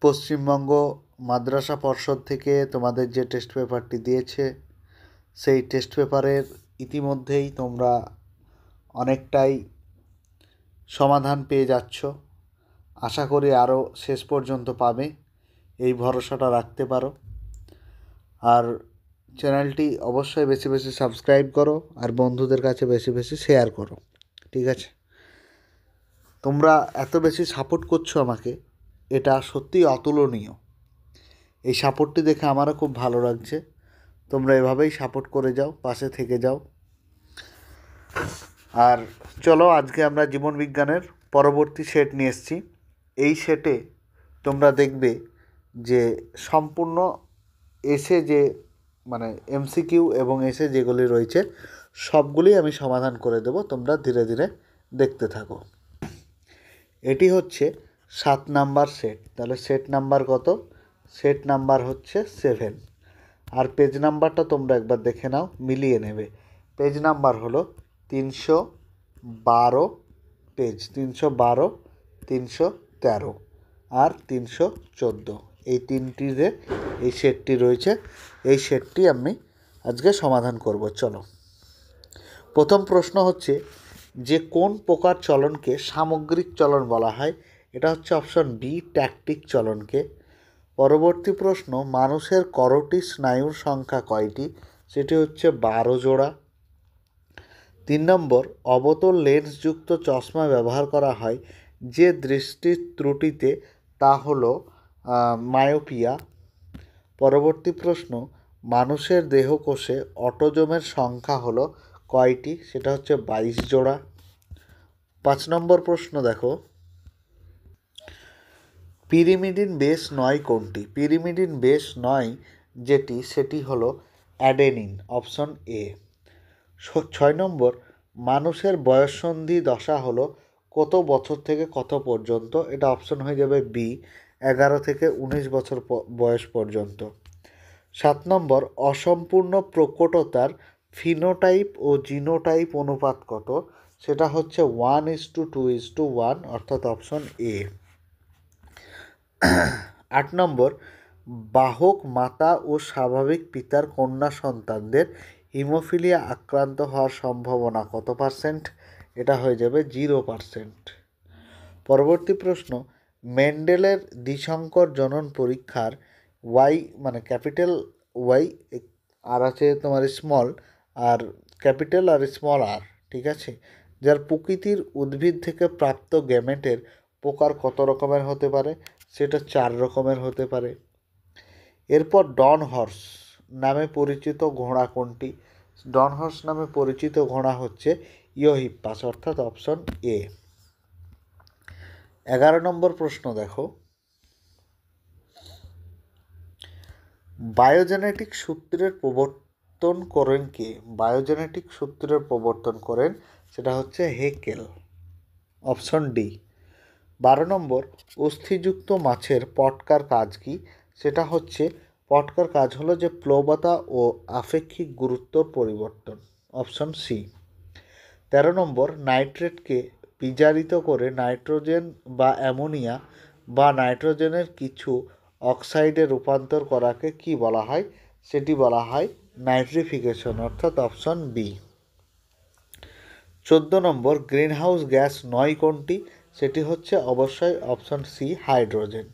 পশ্চিমবঙ্গ মাদ্রাসা পর্ষদ থেকে তোমাদের যে টেস্ট পেপারটি দিয়েছে সেই টেস্ট পেপারের ইতিমধ্যেই তোমরা অনেকটাই সমাধান পেয়ে যাচ্ছ। আশা করি আরও শেষ পর্যন্ত পাবে, এই ভরসাটা রাখতে পারো। আর চ্যানেলটি অবশ্যই বেশি বেশি সাবস্ক্রাইব করো আর বন্ধুদের কাছে বেশি বেশি শেয়ার করো, ঠিক আছে? তোমরা এত বেশি সাপোর্ট করছো আমাকে, এটা সত্যিই অতুলনীয়। এই সাপোর্টটি দেখে আমারও খুব ভালো লাগছে। তোমরা এভাবেই সাপোর্ট করে যাও, পাশে থেকে যাও। আর চলো, আজকে আমরা জীবনবিজ্ঞানের পরবর্তী সেট নিয়ে এসেছি। এই সেটে তোমরা দেখবে যে সম্পূর্ণ এসে যে এমসিকিউ এবং এসে যেগুলি রয়েছে সবগুলি আমি সমাধান করে দেব, তোমরা ধীরে ধীরে দেখতে থাকো। এটি হচ্ছে 7 নাম্বার সেট। তাহলে সেট নাম্বার কত? সেট নাম্বার হচ্ছে 7। আর পেজ নাম্বারটা তোমরা একবার দেখে নাও, মিলিয়ে নেবে। পেজ নাম্বার হলো 312 পেজ, 312, 313 আর 314। এই তিনটিতে এই সেটটি রয়েছে। এই সেটটি আমি আজকে সমাধান করব। চলো, প্রথম প্রশ্ন হচ্ছে যে কোন প্রকার চলনকে সামগ্রিক চলন বলা হয়? এটা হচ্ছে অপশন বি, ট্যাকটিক চলনকে। পরবর্তী প্রশ্ন, মানুষের করোটি স্নায়ুর সংখ্যা কয়টি? সেটি হচ্ছে 12 জোড়া। 3 নম্বর, অবতল লেন্সযুক্ত চশমা ব্যবহার করা হয় যে দৃষ্টির ত্রুটিতে, তা হলো মায়োপিয়া। পরবর্তী প্রশ্ন, মানুষের দেহকোষে অটোজোমের সংখ্যা হলো কয়টি? সেটা হচ্ছে 22 জোড়া। 5 নম্বর প্রশ্ন দেখো, পিরিমিডিন বেস নয় কোনটি? পিরিমিডিন বেস নয় যেটি, সেটি হলো অ্যাডেনিন, অপশন এ। 6 নম্বর, মানুষের বয়ঃসন্ধি দশা হলো কত বছর থেকে কত পর্যন্ত? এটা অপশন হয়ে যাবে বি, 11 থেকে 19 বছর বয়স পর্যন্ত। 7 নম্বর, অসম্পূর্ণ প্রকটতার ফিনোটাইপ ও জিনোটাইপ অনুপাত কত? সেটা হচ্ছে 1:2:1, অর্থাৎ অপশন এ। 8 নম্বর, বাহক মাতা ও স্বাভাবিক পিতার কন্যা সন্তানদের হিমোফিলিয়া আক্রান্ত হওয়ার সম্ভাবনা কত %? এটা হয়ে যাবে 0%। পরবর্তী প্রশ্ন, মেন্ডেলের দ্বিসংকর জনন পরীক্ষার ওয়াই ক্যাপিটাল ওয়াই আর আছে তোমার স্মল আর ক্যাপিটাল আর স্মল আর, ঠিক আছে, যার প্রকৃতির উদ্ভিদ থেকে প্রাপ্ত গ্যামেটের প্রকার কত রকমের হতে পারে? সেটা 4 রকমের হতে পারে। এরপর ডন হর্স নামে পরিচিত ঘোড়া কোনটি? ডন হর্স নামে পরিচিত ঘোড়া হচ্ছে ইওহিপ্পাস, অর্থাৎ অপশন এ। 11 নম্বর প্রশ্ন দেখো, বায়োজেনেটিক সূত্রের প্রবর্তন করেন কে? বায়োজেনেটিক সূত্রের প্রবর্তন করেন সেটা হচ্ছে হেকেল, অপশন ডি। 12 নম্বর, অস্থিযুক্ত মাছের পটকার কাজ কি? সেটা হচ্ছে পটকার কাজ হলো যে প্লবতা ও আপেক্ষিক গুরুত্বর পরিবর্তন, অপশন সি। 13 নম্বর, নাইট্রেটকে বিজারিত করে নাইট্রোজেন বা অ্যামোনিয়া বা নাইট্রোজেনের কিছু অক্সাইডে রূপান্তর করাকে কি বলা হয়? সেটি বলা হয় নাইট্রিফিকেশন, অর্থাৎ অপশন বি। 14 নম্বর, গ্রিনহাউস গ্যাস নয় কোনটি? সেটি হচ্ছে অবশ্যই অপশন সি, হাইড্রোজেন।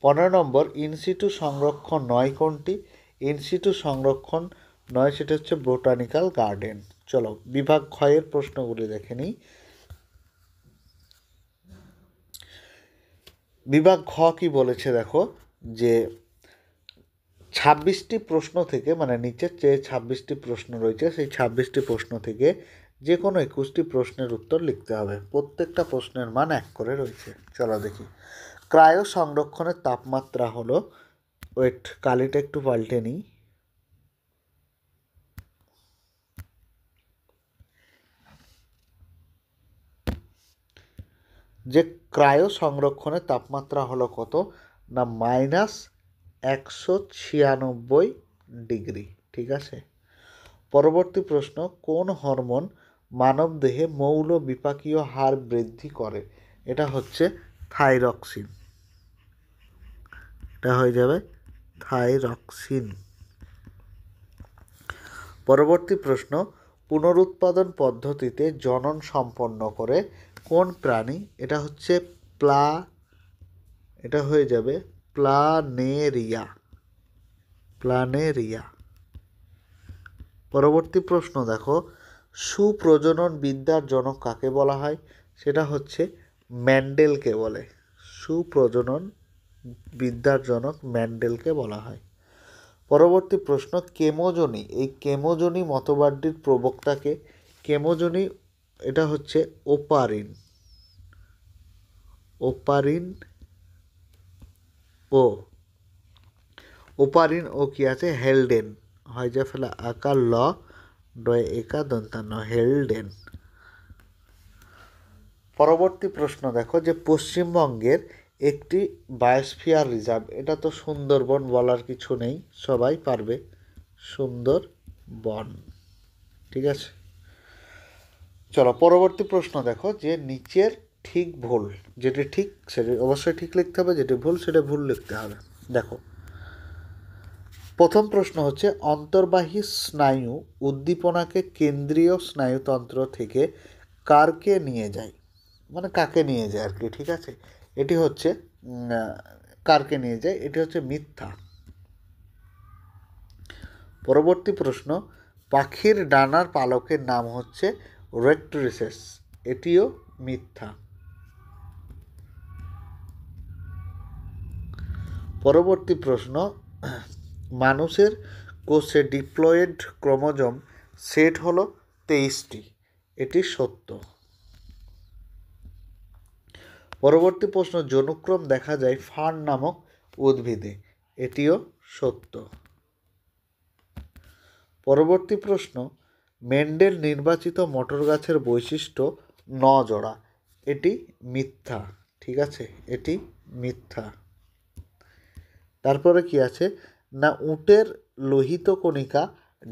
15 নম্বর, ইনসিটু সংরক্ষণ নয় কোনটি? ইনসিটু সংরক্ষণ নয়, সেটা হচ্ছে বোটানিক্যাল গার্ডেন। চলো, বিভাগ ক্ষয়ের প্রশ্নগুলি দেখে নিই। বিভাগ খ কি বলেছে দেখো, যে 26টি প্রশ্ন থেকে, নিচের যে 26টি প্রশ্ন রয়েছে সেই 26টি প্রশ্ন থেকে যে কোনো 21টি প্রশ্নের উত্তর লিখতে হবে। প্রত্যেকটা প্রশ্নের মান 1 করে রয়েছে। চলো দেখি। ক্রায়ো সংরক্ষণের তাপমাত্রা হলো, ওয়েট, কালিটা একটু পাল্টে নিই। যে ক্রায়ো সংরক্ষণের তাপমাত্রা হলো কত না, -196 ডিগ্রি, ঠিক আছে। পরবর্তী প্রশ্ন, কোন হরমোন মানবদেহে মৌল বিপাকীয় হার বৃদ্ধি করে? এটা হচ্ছে থাইরক্সিন। এটা হয়ে যাবে থাইরক্সিন। পরবর্তী প্রশ্ন, পুনরুৎপাদন পদ্ধতিতে জনন সম্পন্ন করে কোন প্রাণী? এটা হচ্ছে এটা হয়ে যাবে প্লানেরিয়া। প্লানেরিয়া। পরবর্তী প্রশ্ন দেখো, সুপ্রজনন বিদ্যার জনক কাকে বলা হয়? সেটা হচ্ছে মেন্ডেলকে বলে। সুপ্রজনন বিদ্যার জনক মেন্ডেলকে বলা হয়। পরবর্তী প্রশ্ন, কেমোজনি, এই কেমোজনি মতবাদটির প্রবক্তাকে? কেমোজনি এটা হচ্ছে ওপারিন। ওপারিন ও কি আছে হেলডেন, হয় যা ফেলা আকার ল ডয় একা দন্তান্ন, হেলডেন। পরবর্তী প্রশ্ন দেখো, যে পশ্চিমবঙ্গের একটি বায়োস্ফিয়ার রিজার্ভ, এটা তো সুন্দরবন, বলার কিছু নেই, সবাই পারবে, সুন্দরবন। ঠিক আছে, চলো পরবর্তী প্রশ্ন দেখো, যে নিচের ঠিক ভুল, যেটি ঠিক সেটি অবশ্যই ঠিক লিখতে হবে, যেটি ভুল সেটা ভুল লিখতে হবে। দেখো প্রথম প্রশ্ন হচ্ছে, অন্তর্বাহী স্নায়ু উদ্দীপনাকে কেন্দ্রীয় স্নায়ুতন্ত্র থেকে কারকে নিয়ে যায়, মানে কাকে নিয়ে যায় আর কি। ঠিক আছে, এটি হচ্ছে কারকে নিয়ে যায়, এটি হচ্ছে মিথ্যা। পরবর্তী প্রশ্ন, পাখির ডানার পালকের নাম হচ্ছে রেক্ট্রিসেস, এটিও মিথ্যা। পরবর্তী প্রশ্ন, মানুষের কোষে ডিপ্লয়েড ক্রোমোজোম সেট হলো 23টি, এটি সত্য। পরবর্তী প্রশ্ন, যৌনক্রম দেখা যায় ফার্ন নামক উদ্ভিদে, এটিও সত্য। পরবর্তী প্রশ্ন, মেন্ডেল নির্বাচিত মটর গাছের বৈশিষ্ট্য 9 জোড়া, এটি মিথ্যা। ঠিক আছে, এটি মিথ্যা। তারপরে কি আছে না, উটের লোহিত কণিকা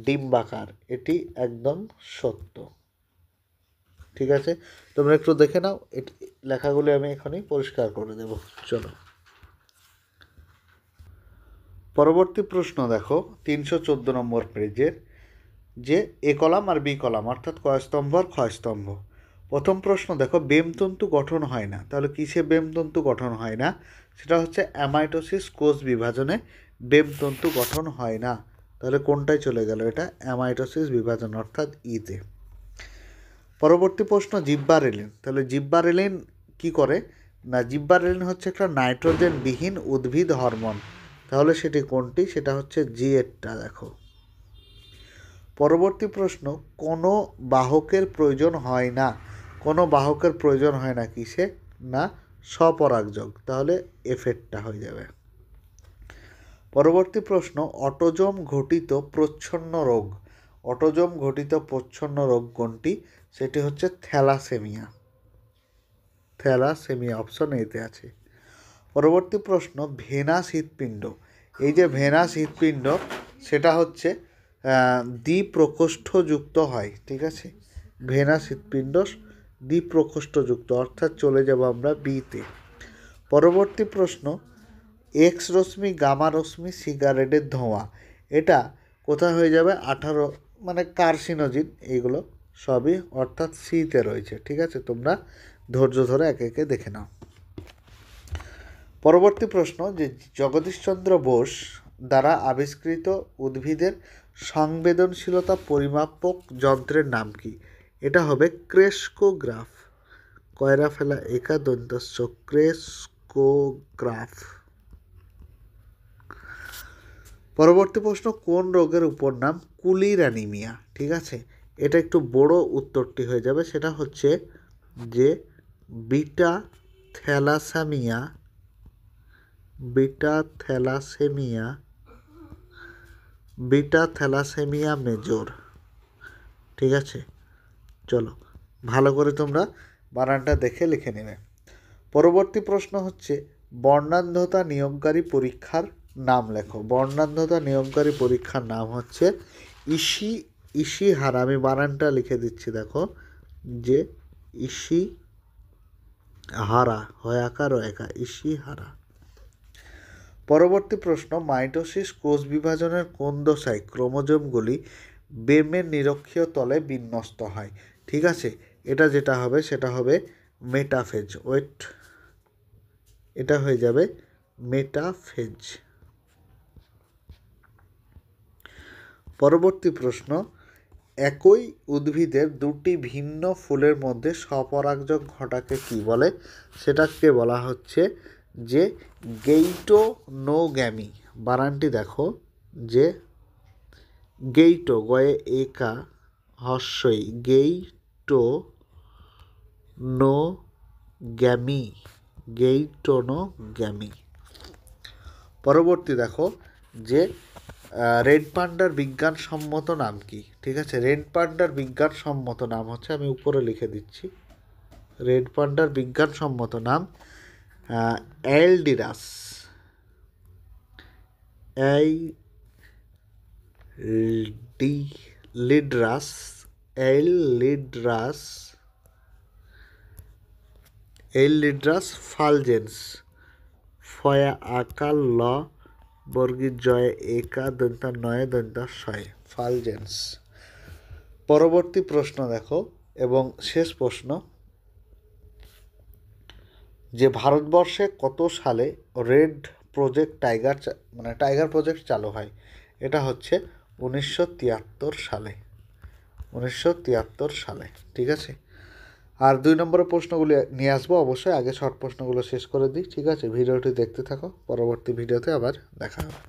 ডিম্বাকার, এটি একদম সত্য। ঠিক আছে, তোমরা একটু দেখে নাও, এটি লেখাগুলি আমি এখনই পরিষ্কার করে দেব। চলো পরবর্তী প্রশ্ন দেখো, 314 নম্বর পেজের, যে এ কলাম আর বি কলাম, অর্থাৎ কয়স্তম্ভ আর ক্ষয়স্তম্ভ। প্রথম প্রশ্ন দেখো, বেমতন্তু গঠন হয় না, তাহলে কিসে বেমতন্তু গঠন হয় না? সেটা হচ্ছে অ্যামাইটোসিস, কোষ বিভাজনে বেমতন্তু গঠন হয় না। তাহলে কোনটায় চলে গেল? এটা অ্যামাইটোসিস বিভাজন, অর্থাৎ ইতে। পরবর্তী প্রশ্ন, জিব্বারেলিন, তাহলে জিব্বারেলিন কি করে না, জিব্বারেলিন হচ্ছে একটা নাইট্রোজেন বিহীন উদ্ভিদ হরমোন, তাহলে সেটি কোনটি? সেটা হচ্ছে জিএটটা। দেখো পরবর্তী প্রশ্ন, কোনো বাহকের প্রয়োজন হয় না, কোনো বাহকের প্রয়োজন হয় না কিসে? না স্বপরাগযোগ, তাহলে এফেক্টটা হয়ে যাবে। পরবর্তী প্রশ্ন, অটোজোম ঘটিত প্রচ্ছন্ন রোগ, অটোজোম ঘটিত প্রচ্ছন্ন রোগ কোনটি? সেটি হচ্ছে থ্যালাসেমিয়া। থ্যালাসেমিয়া অপশন এতে আছে। পরবর্তী প্রশ্ন, ভেনাস হৃৎপিণ্ড, এই যে ভেনাস হৃৎপিণ্ড সেটা হচ্ছে দ্বিপ্রকোষ্ঠযুক্ত হয়। ঠিক আছে, ভেনাস হৃৎপিণ্ড দ্বিপ্রকোষ্ঠযুক্ত, অর্থাৎ চলে যাব আমরা বিতে। পরবর্তী প্রশ্ন, এক্স রশ্মি, গামা রশ্মি, সিগারেটের ধোঁয়া, এটা কোথায় হয়ে যাবে? 18, মানে কার্সিনোজিন, এইগুলো সবই অর্থাৎ সিতে রয়েছে। ঠিক আছে, তোমরা ধৈর্য ধরে একে একে দেখে নাও। পরবর্তী প্রশ্ন, যে জগদীশচন্দ্র বোস দ্বারা আবিষ্কৃত উদ্ভিদের সংবেদনশীলতা পরিমাপক যন্ত্রের নাম কি? এটা হবে ক্রেস্কোগ্রাফ, কয়রা ফেলা একা দন্তস্য, ক্রেস্কোগ্রাফ। পরবর্তী প্রশ্ন, কোন রোগের উপর নাম কুলির অ্যানিমিয়া? ঠিক আছে, এটা একটু বড় উত্তরটি হয়ে যাবে, সেটা হচ্ছে যে beta thalassemia, beta thalassemia, beta thalassemia major. ঠিক আছে, চলো ভালো করে তোমরা বানানটা দেখে লিখে নেবে। পরবর্তী প্রশ্ন হচ্ছে, বর্ণান্ধতা নিয়োগকারী পরীক্ষার নাম লেখো। বর্ণান্ধতা নিয়োগকারী পরীক্ষার নাম হচ্ছে ইশিহারা। আমি বানানটা লিখে দিচ্ছি, দেখো যে ইশিহারা, হয় আকার ও একা, ইশিহারা। পরবর্তী প্রশ্ন, মাইটোসিস কোষ বিভাজনের কোন দশায় ক্রোমোজোমগুলি বেমের নিরক্ষীয় তলে বিন্যস্ত হয়? ঠিক আছে, এটা যেটা হবে সেটা হবে মেটাফেজ। এটা হয়ে যাবে মেটাফেজ। পরবর্তী প্রশ্ন, একই উদ্ভিদের দুটি ভিন্ন ফুলের মধ্যে স্বপরাগযোগ ঘটাকে কি বলে? সেটাকে বলা হচ্ছে যে গেইটোনোগ্যামি। বানানটি দেখো, যে গেইটো, গয়ে একা হস্যই, গেইটোনোগ্যামি। পরবর্তী দেখো যে রেড পান্ডার বিজ্ঞানসম্মত নাম কি? ঠিক আছে, রেড পান্ডার বিজ্ঞানসম্মত নাম হচ্ছে, আমি উপরে লিখে দিচ্ছি, রেড পান্ডার বিজ্ঞানসম্মত নাম এলডিরাস। এলডিরাস ফালজেন্স। ফয়া আকার ল বর্গীর জয়ে একা দন্তা নয় দন্তা শয়, ফালজেন্স। পরবর্তী প্রশ্ন দেখো, এবং শেষ প্রশ্ন, যে ভারতবর্ষে কত সালে রেড প্রজেক্ট টাইগার প্রজেক্ট চালু হয়? এটা হচ্ছে 1973 সালে। 1973 সালে। ঠিক আছে, আর 2 নম্বরের প্রশ্নগুলি নিয়ে আসবো অবশ্যই, আগে শর্ট প্রশ্নগুলো শেষ করে দিই। ঠিক আছে, ভিডিওটি দেখতে থাকো, পরবর্তী ভিডিওতে আবার দেখা হবে।